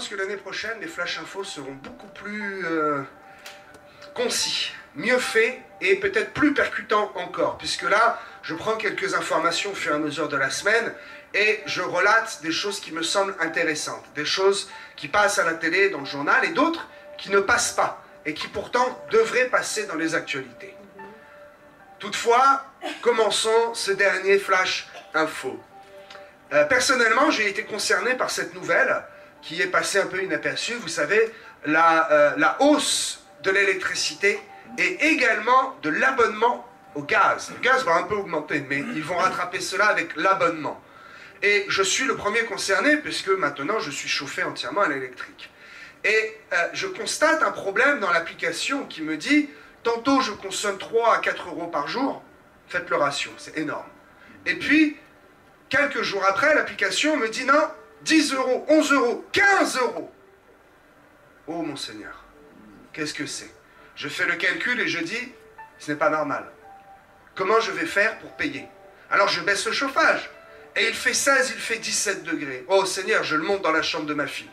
que l'année prochaine, les flash infos seront beaucoup plus concis, mieux faits et peut-être plus percutants encore, puisque là, je prends quelques informations au fur et à mesure de la semaine et je relate des choses qui me semblent intéressantes, des choses qui passent à la télé, dans le journal, et d'autres qui ne passent pas, et qui pourtant devraient passer dans les actualités. Toutefois, commençons ce dernier flash info. Personnellement, j'ai été concerné par cette nouvelle qui est passée un peu inaperçue. Vous savez, la hausse de l'électricité et également de l'abonnement au gaz. Le gaz va un peu augmenter, mais ils vont rattraper cela avec l'abonnement. Et je suis le premier concerné, puisque maintenant je suis chauffé entièrement à l'électrique. Et je constate un problème dans l'application qui me dit, tantôt je consomme 3 à 4 euros par jour, faites le ratio, c'est énorme. Et puis, quelques jours après, l'application me dit, non, 10 euros, 11 euros, 15 euros. Oh mon Seigneur, qu'est-ce que c'est? Je fais le calcul et je dis, ce n'est pas normal. Comment je vais faire pour payer? Alors je baisse le chauffage. Et il fait 16, il fait 17 degrés. Oh Seigneur, je le monte dans la chambre de ma fille.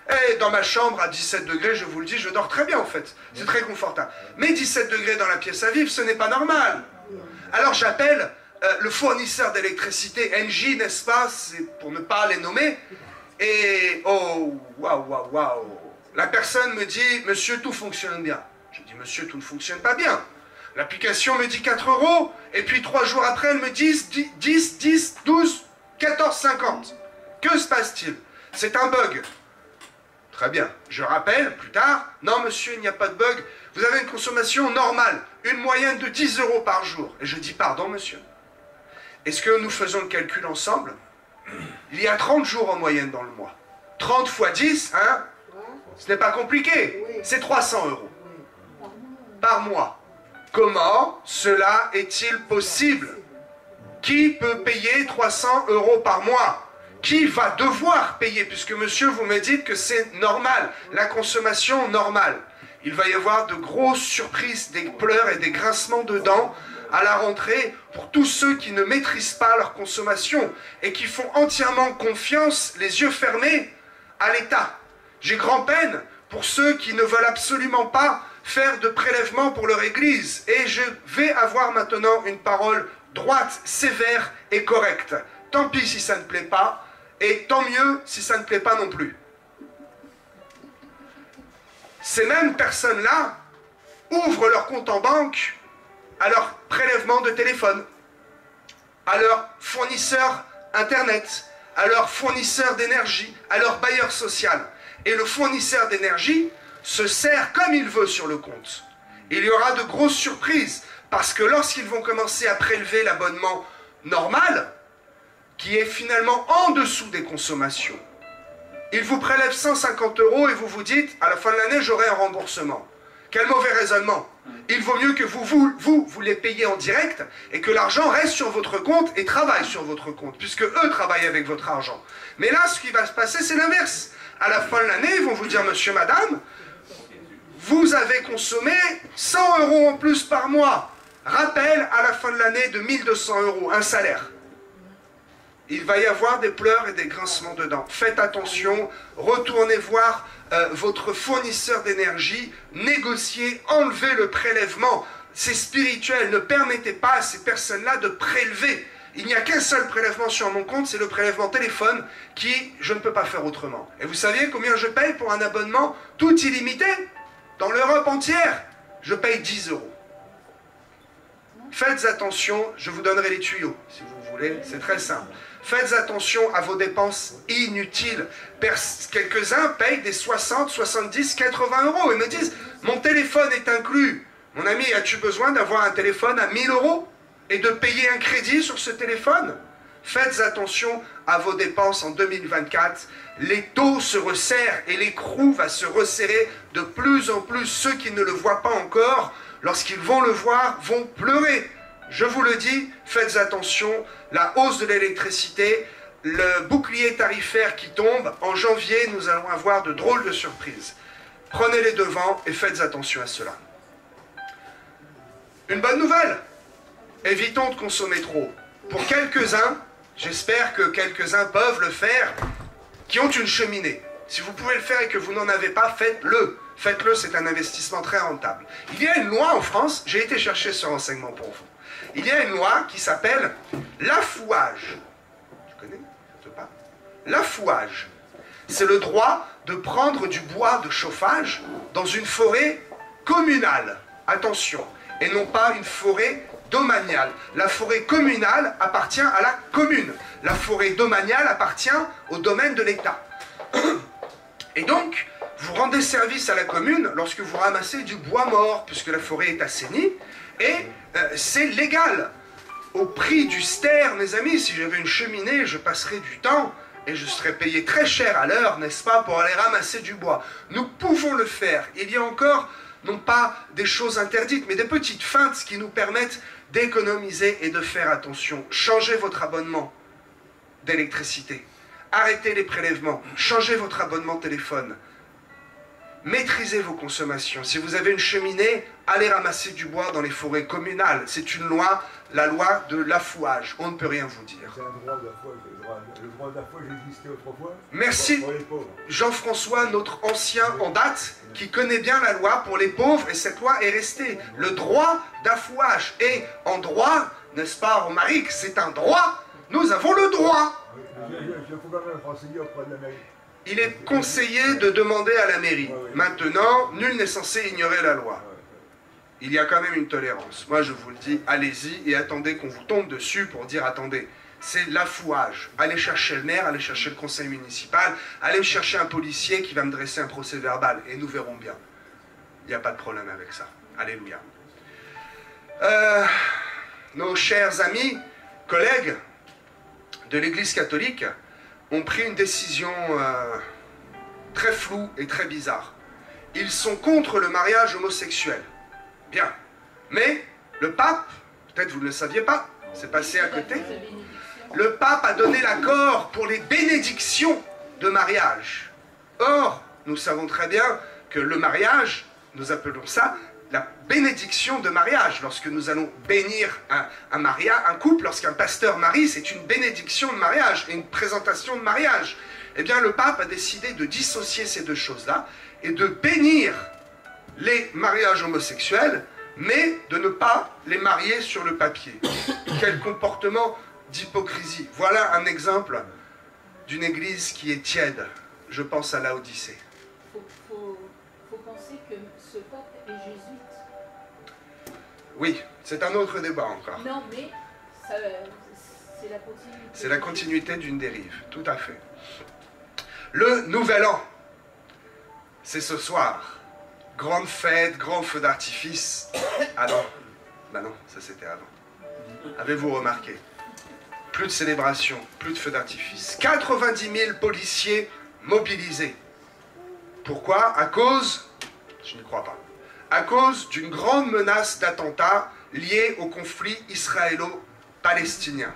Et dans ma chambre, à 17 degrés, je vous le dis, je dors très bien en fait. C'est très confortable. Mais 17 degrés dans la pièce à vivre, ce n'est pas normal. Alors j'appelle le fournisseur d'électricité, Engie, n'est-ce pas? C'est pour ne pas les nommer. Et oh, waouh, waouh, waouh. La personne me dit, monsieur, tout fonctionne bien. Je dis, monsieur, tout ne fonctionne pas bien. L'application me dit 4 euros, et puis 3 jours après, elle me dit 10, 12, 14,50. Que se passe-t-il? C'est un bug. Très bien. Je rappelle plus tard, non monsieur, il n'y a pas de bug. Vous avez une consommation normale, une moyenne de 10 euros par jour. Et je dis, pardon monsieur. Est-ce que nous faisons le calcul ensemble? Il y a 30 jours en moyenne dans le mois. 30 fois 10, hein? Ce n'est pas compliqué. C'est 300 euros par mois. Comment cela est-il possible? Qui peut payer 300 euros par mois? Qui va devoir payer? Puisque monsieur, vous me dites que c'est normal, la consommation normale. Il va y avoir de grosses surprises, des pleurs et des grincements de dents à la rentrée pour tous ceux qui ne maîtrisent pas leur consommation et qui font entièrement confiance, les yeux fermés, à l'État. J'ai grand-peine pour ceux qui ne veulent absolument pas faire de prélèvements pour leur église. Et je vais avoir maintenant une parole droite, sévère et correcte. Tant pis si ça ne plaît pas, et tant mieux si ça ne plaît pas non plus. Ces mêmes personnes-là ouvrent leur compte en banque à leur prélèvement de téléphone, à leur fournisseur Internet, à leur fournisseur d'énergie, à leur bailleur social. Et le fournisseur d'énergie se sert comme il veut sur le compte. Il y aura de grosses surprises, parce que lorsqu'ils vont commencer à prélever l'abonnement normal, qui est finalement en dessous des consommations, ils vous prélèvent 150 euros et vous vous dites, à la fin de l'année, j'aurai un remboursement. Quel mauvais raisonnement. Il vaut mieux que vous les payez en direct et que l'argent reste sur votre compte et travaille sur votre compte, puisque eux travaillent avec votre argent. Mais là, ce qui va se passer, c'est l'inverse. À la fin de l'année, ils vont vous dire, monsieur, madame, vous avez consommé 100 euros en plus par mois. Rappel à la fin de l'année de 1200 euros, un salaire. Il va y avoir des pleurs et des grincements de dents. Faites attention, retournez voir votre fournisseur d'énergie, négociez, enlevez le prélèvement. C'est spirituel, ne permettez pas à ces personnes-là de prélever. Il n'y a qu'un seul prélèvement sur mon compte, c'est le prélèvement téléphone qui, je ne peux pas faire autrement. Et vous saviez combien je paye pour un abonnement tout illimité? Dans l'Europe entière, je paye 10 euros. Faites attention, je vous donnerai les tuyaux, si vous voulez, c'est très simple. Faites attention à vos dépenses inutiles. Quelques-uns payent des 60, 70, 80 euros et me disent, mon téléphone est inclus. Mon ami, as-tu besoin d'avoir un téléphone à 1000 euros et de payer un crédit sur ce téléphone? Faites attention à vos dépenses en 2024. Les taux se resserrent et l'écrou va se resserrer de plus en plus. Ceux qui ne le voient pas encore, lorsqu'ils vont le voir, vont pleurer. Je vous le dis, faites attention, la hausse de l'électricité, le bouclier tarifaire qui tombe, en janvier, nous allons avoir de drôles de surprises. Prenez les devants et faites attention à cela. Une bonne nouvelle, évitons de consommer trop. Pour quelques-uns, j'espère que quelques-uns peuvent le faire, qui ont une cheminée. Si vous pouvez le faire et que vous n'en avez pas, faites-le. Faites-le, c'est un investissement très rentable. Il y a une loi en France, j'ai été chercher ce renseignement pour vous. Il y a une loi qui s'appelle l'affouage. Tu connais? Je sais pas. L'affouage. C'est le droit de prendre du bois de chauffage dans une forêt communale. Attention. Et non pas une forêt domaniale. La forêt communale appartient à la commune. La forêt domaniale appartient au domaine de l'État. Et donc, vous rendez service à la commune lorsque vous ramassez du bois mort, puisque la forêt est assainie, et c'est légal. Au prix du ster, mes amis, si j'avais une cheminée, je passerais du temps, et je serais payé très cher à l'heure, n'est-ce pas, pour aller ramasser du bois. Nous pouvons le faire. Il y a encore, non pas des choses interdites, mais des petites feintes qui nous permettent d'économiser et de faire attention. Changez votre abonnement d'électricité. Arrêtez les prélèvements. Changez votre abonnement téléphone. Maîtrisez vos consommations. Si vous avez une cheminée, allez ramasser du bois dans les forêts communales. C'est une loi, la loi de l'affouage. On ne peut rien vous dire. C'est un droit d'affouage. Le droit d'affouage existait autrefois. Merci Jean-François, notre ancien en date, qui connaît bien la loi pour les pauvres, et cette loi est restée. Le droit d'affouage. Et en droit, n'est-ce pas, Romaric, c'est un droit. Nous avons le droit. Je peux quand même renseigner auprès de la mairie. Il est conseillé de demander à la mairie. Maintenant, nul n'est censé ignorer la loi. Il y a quand même une tolérance. Moi, je vous le dis, allez-y et attendez qu'on vous tombe dessus pour dire, attendez, c'est l'affouage. Allez chercher le maire, allez chercher le conseil municipal, allez chercher un policier qui va me dresser un procès verbal, et nous verrons bien. Il n'y a pas de problème avec ça. Alléluia. Nos chers amis, collègues de l'Église catholique ont pris une décision très floue et très bizarre. Ils sont contre le mariage homosexuel. Bien. Mais le pape, peut-être vous ne le saviez pas, c'est passé à côté, le pape a donné l'accord pour les bénédictions de mariage. Or, nous savons très bien que le mariage, nous appelons ça la bénédiction de mariage. Lorsque nous allons bénir un couple, lorsqu'un pasteur marie, c'est une bénédiction de mariage et une présentation de mariage. Eh bien, le pape a décidé de dissocier ces deux choses-là et de bénir les mariages homosexuels, mais de ne pas les marier sur le papier. Quel comportement d'hypocrisie. Voilà un exemple d'une église qui est tiède. Je pense à Laodicée. Faut penser que ce pape est jésuite. Oui, c'est un autre débat encore. Non, mais c'est la continuité. C'est la continuité d'une dérive, tout à fait. Le Nouvel An, c'est ce soir. Grande fête, grand feu d'artifice. Ah non, bah non, ça c'était avant. Avez-vous remarqué? Plus de célébration, plus de feux d'artifice. 90 000 policiers mobilisés. Pourquoi? À cause, je n'y crois pas, à cause d'une grande menace d'attentat liée au conflit israélo-palestinien.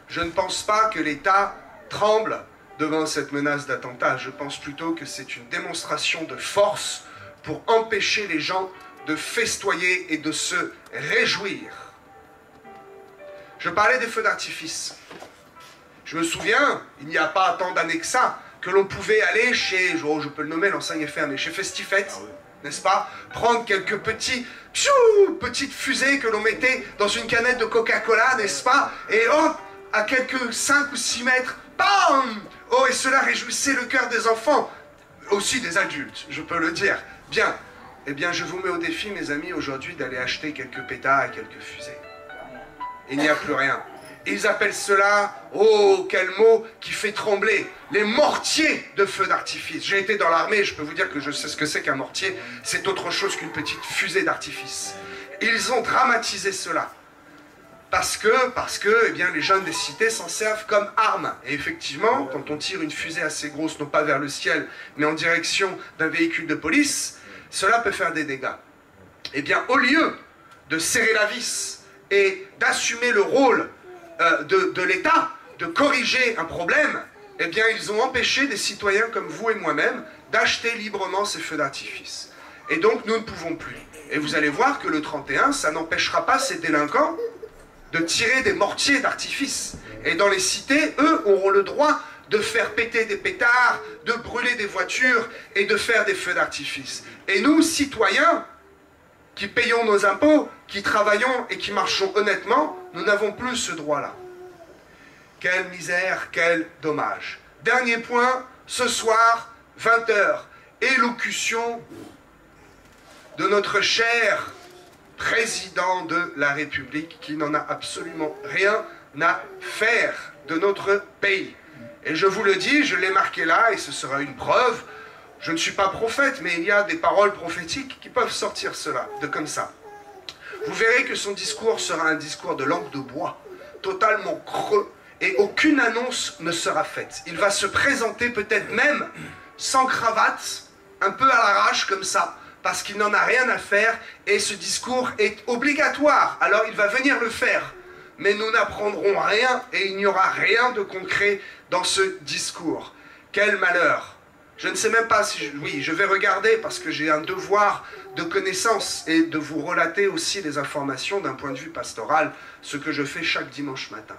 Je ne pense pas que l'État tremble devant cette menace d'attentat. Je pense plutôt que c'est une démonstration de force pour empêcher les gens de festoyer et de se réjouir. Je parlais des feux d'artifice. Je me souviens, il n'y a pas tant d'années que ça, que l'on pouvait aller chez, je peux le nommer, l'enseigne est fermée, chez Festifette, n'est-ce pas? Prendre quelques petites fusées que l'on mettait dans une canette de Coca-Cola, n'est-ce pas? Et hop, à quelques 5 ou 6 mètres, bam! Oh, et cela réjouissait le cœur des enfants, aussi des adultes, je peux le dire. Bien, eh bien je vous mets au défi, mes amis, aujourd'hui, d'aller acheter quelques pétards et quelques fusées. Il n'y a plus rien. Ils appellent cela, oh, quel mot qui fait trembler, les mortiers de feux d'artifice. J'ai été dans l'armée, je peux vous dire que je sais ce que c'est qu'un mortier. C'est autre chose qu'une petite fusée d'artifice. Ils ont dramatisé cela. Parce que, eh bien, les jeunes des cités s'en servent comme arme. Et effectivement, quand on tire une fusée assez grosse, non pas vers le ciel, mais en direction d'un véhicule de police, cela peut faire des dégâts. Eh bien, au lieu de serrer la vis et d'assumer le rôle de l'État, de corriger un problème, eh bien, ils ont empêché des citoyens comme vous et moi-même d'acheter librement ces feux d'artifice. Et donc, nous ne pouvons plus. Et vous allez voir que le 31, ça n'empêchera pas ces délinquants de tirer des mortiers d'artifice. Et dans les cités, eux, auront le droit de faire péter des pétards, de brûler des voitures et de faire des feux d'artifice. Et nous, citoyens, qui payons nos impôts, qui travaillons et qui marchons honnêtement, nous n'avons plus ce droit-là. Quelle misère, quel dommage. Dernier point, ce soir, 20 h, élocution de notre cher président de la République qui n'en a absolument rien à faire de notre pays. Et je vous le dis, je l'ai marqué là et ce sera une preuve. Je ne suis pas prophète, mais il y a des paroles prophétiques qui peuvent sortir cela, de comme ça. Vous verrez que son discours sera un discours de langue de bois, totalement creux, et aucune annonce ne sera faite. Il va se présenter peut-être même sans cravate, un peu à l'arrache comme ça, parce qu'il n'en a rien à faire, et ce discours est obligatoire. Alors il va venir le faire, mais nous n'apprendrons rien, et il n'y aura rien de concret dans ce discours. Quel malheur! Je ne sais même pas si... Oui, je vais regarder, parce que j'ai un devoir de connaissance, et de vous relater aussi les informations d'un point de vue pastoral, ce que je fais chaque dimanche matin.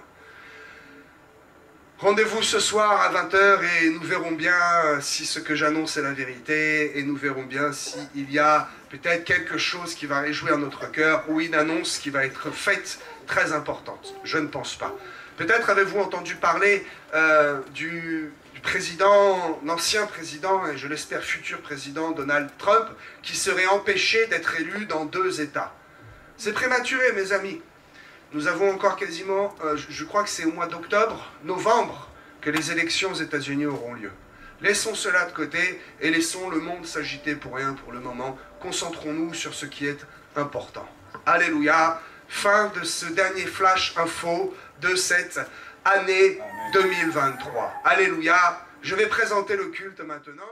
Rendez-vous ce soir à 20 h et nous verrons bien si ce que j'annonce est la vérité et nous verrons bien s'il y a peut-être quelque chose qui va réjouir notre cœur ou une annonce qui va être faite très importante. Je ne pense pas. Peut-être avez-vous entendu parler du président, l'ancien président et je l'espère futur président Donald Trump qui serait empêché d'être élu dans 2 États. C'est prématuré mes amis. Nous avons encore quasiment, je crois que c'est au mois d'octobre, novembre, que les élections aux États-Unis auront lieu. Laissons cela de côté et laissons le monde s'agiter pour rien pour le moment. Concentrons-nous sur ce qui est important. Alléluia. Fin de ce dernier flash info de cette année 2023. Alléluia. Je vais présenter le culte maintenant.